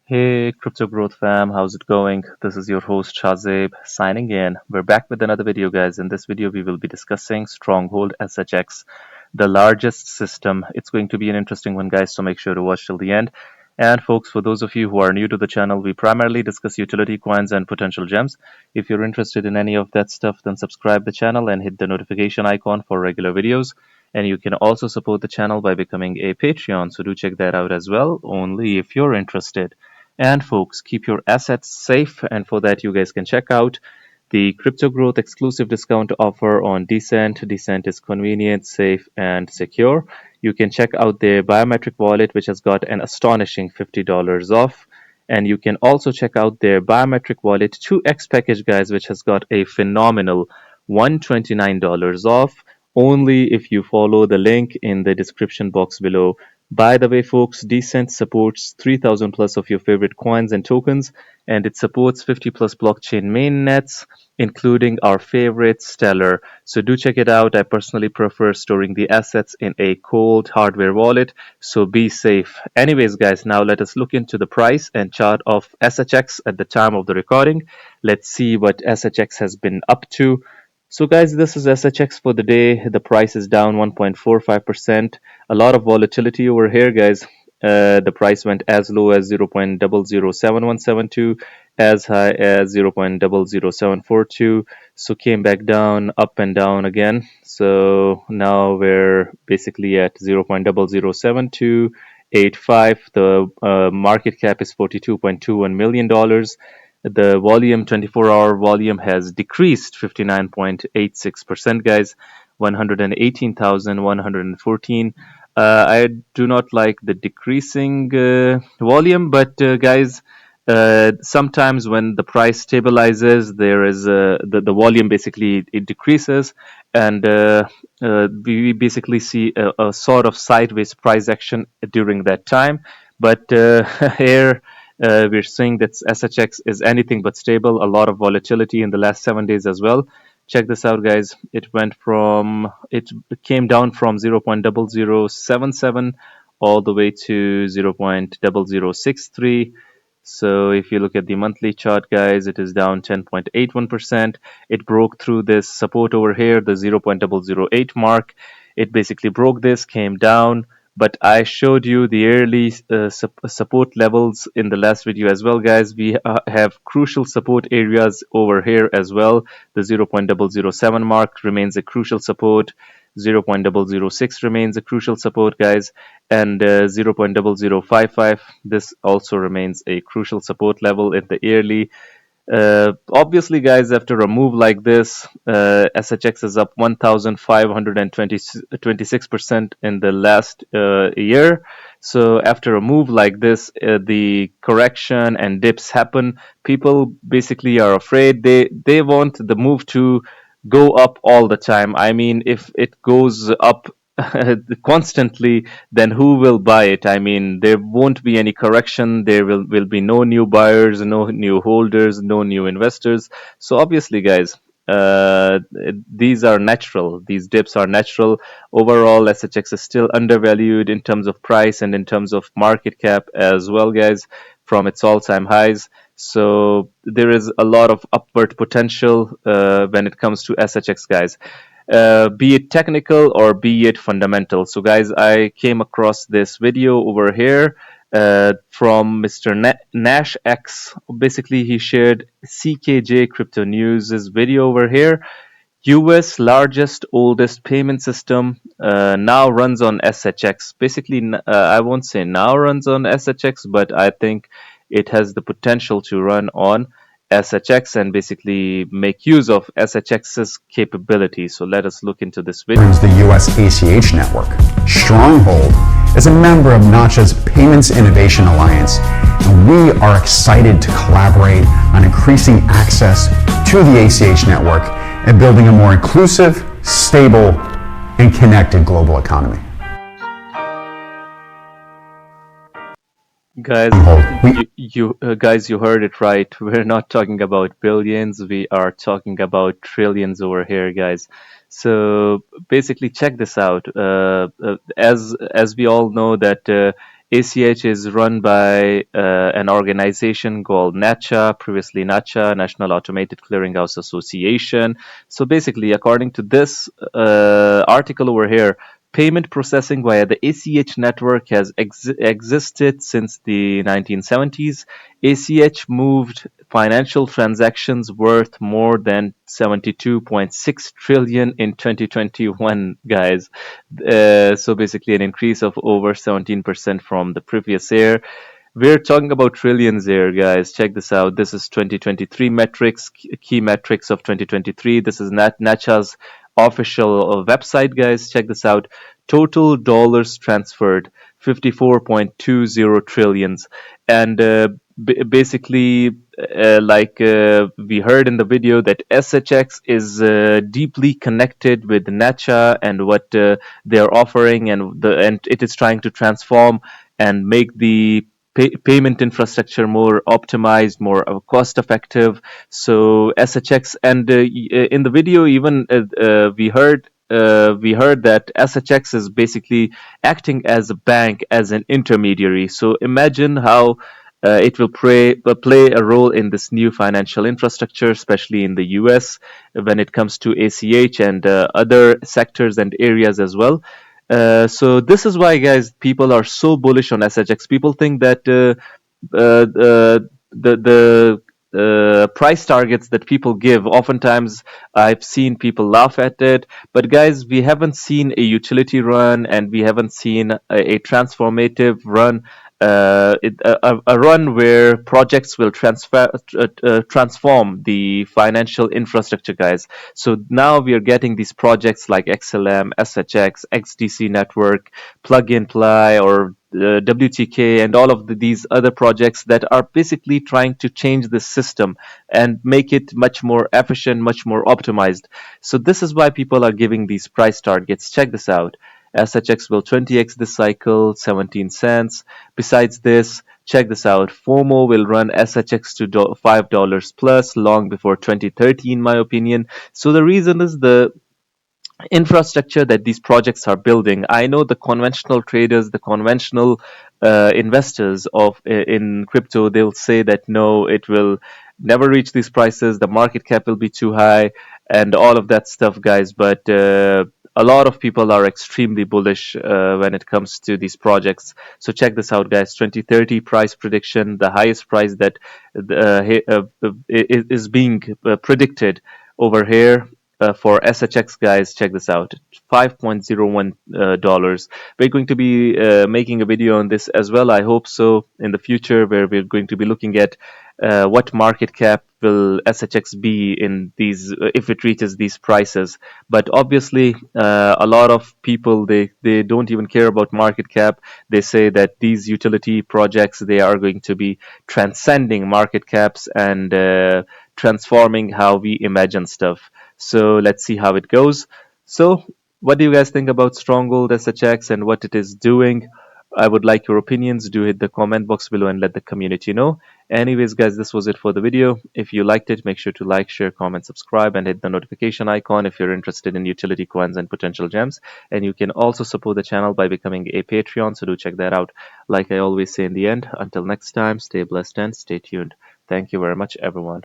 Hey, Crypto Growth fam, how's it going? This is your host Shazib signing in. We're back with another video, guys. In this video, we will be discussing Stronghold SHX, the largest system. It's going to be an interesting one, guys, so make sure to watch till the end. And folks, for those of you who are new to the channel, we primarily discuss utility coins and potential gems. If you're interested in any of that stuff, then subscribe the channel and hit the notification icon for regular videos. And you can also support the channel by becoming a Patreon, so do check that out as well, only if you're interested. And folks, keep your assets safe, and for that you guys can check out the Crypto Growth exclusive discount offer on Decent. Decent is convenient, safe, and secure. You can check out their biometric wallet, which has got an astonishing $50 off. And you can also check out their biometric wallet 2x package, guys, which has got a phenomenal $129 off, only if you follow the link in the description box below. By the way, folks, Decent supports 3,000 plus of your favorite coins and tokens, and it supports 50 plus blockchain mainnets, including our favorite Stellar. So do check it out. I personally prefer storing the assets in a cold hardware wallet, so be safe. Anyways, guys, now let us look into the price and chart of SHX at the time of the recording. Let's see what SHX has been up to. So guys, this is SHX for the day. The price is down 1.45%. A lot of volatility over here, guys. The price went as low as 0.007172, as high as 0.00742. So came back down, up and down again. So now we're basically at 0.007285. The market cap is $42.21 million. The volume, 24-hour volume, has decreased 59.86%, guys, 118,114. I do not like the decreasing volume, but guys, sometimes when the price stabilizes, there is the volume basically it decreases, and we basically see a sort of sideways price action during that time. But here we're seeing that SHX is anything but stable. A lot of volatility in the last 7 days as well. Check this out, guys. It came down from 0.0077 all the way to 0.0063. So if you look at the monthly chart, guys, it is down 10.81%. It broke through this support over here, the 0.008 mark. It basically broke this, came down, but I showed you the early support levels in the last video as well, guys. We have crucial support areas over here as well. The 0.007 mark remains a crucial support. 0.006 remains a crucial support, guys, and 0.0055, this also remains a crucial support level in the yearly. Obviously, guys, after a move like this, SHX is up 1,526% in the last year. So after a move like this, the correction and dips happen. People basically are afraid. They want the move to go up all the time. I mean, if it goes up constantly, then who will buy it? I mean, there won't be any correction. There will be no new buyers, no new holders, no new investors. So obviously, guys, these are natural. These dips are natural. Overall, SHX is still undervalued in terms of price and in terms of market cap as well, guys, from its all-time highs. So there is a lot of upward potential when it comes to SHX, guys. Be it technical or be it fundamental. So guys, I came across this video over here from Mr. Nash X. Basically, he shared CKJ Crypto News' video over here. US largest, oldest payment system now runs on SHX. Basically, I won't say now runs on SHX, but I think it has the potential to run on SHX and basically make use of SHX's capabilities. So let us look into this video. The US ACH network. Stronghold is a member of Notch's Payments Innovation Alliance, and we are excited to collaborate on increasing access to the ACH network and building a more inclusive, stable, and connected global economy. Guys, you heard it right. We're not talking about billions. We are talking about trillions over here, guys. So basically, check this out. As we all know that ACH is run by an organization called NACHA, previously NACHA, National Automated Clearinghouse Association. So basically, according to this article over here, payment processing via the ACH network has existed since the 1970s. ACH moved financial transactions worth more than 72.6 trillion in 2021, guys. So basically, an increase of over 17% from the previous year. We're talking about trillions here, guys. Check this out. This is 2023 metrics, key metrics of 2023. This is NACHA's official website, guys. Check this out. Total dollars transferred 54.20 trillions. And basically, we heard in the video, that SHX is deeply connected with NACHA and what they are offering, and it is trying to transform and make the payment infrastructure more optimized, more cost effective. So SHX, and in the video even we heard that SHX is basically acting as a bank, as an intermediary. So imagine how it will play a role in this new financial infrastructure, especially in the US, when it comes to ACH and other sectors and areas as well. So this is why, guys, people are so bullish on SHX. People think that the price targets that people give, oftentimes I've seen people laugh at it. But guys, we haven't seen a utility run, and we haven't seen a transformative run. A run where projects will transform the financial infrastructure, guys. So now we are getting these projects like XLM, SHX, XDC network, plug and play, or WTK, and all of these other projects that are basically trying to change the system and make it much more efficient, much more optimized. So this is why people are giving these price targets. Check this out. SHX will 20x this cycle, 17 cents. Besides this, check this out. FOMO will run SHX to $5 plus long before 2030, in my opinion. So the reason is the infrastructure that these projects are building. I know the conventional traders, the conventional investors of in crypto, they'll say that no, it will never reach these prices. The market cap will be too high, and all of that stuff, guys. But a lot of people are extremely bullish when it comes to these projects. So check this out, guys. 2030 price prediction, the highest price that is being predicted over here for SHX, guys. Check this out, $5.01. We're going to be making a video on this as well, I hope so, in the future, where we're going to be looking at what market cap will SHX be in these if it reaches these prices. But obviously, a lot of people, they don't even care about market cap. They say that these utility projects, they are going to be transcending market caps and transforming how we imagine stuff. So let's see how it goes. So what do you guys think about Stronghold SHX and what it is doing? I would like your opinions. Do hit the comment box below and let the community know. Anyways, guys, this was it for the video. If you liked it, make sure to like, share, comment, subscribe, and hit the notification icon if you're interested in utility coins and potential gems. And you can also support the channel by becoming a Patreon, so do check that out. Like I always say in the end, until next time, stay blessed and stay tuned. Thank you very much, everyone.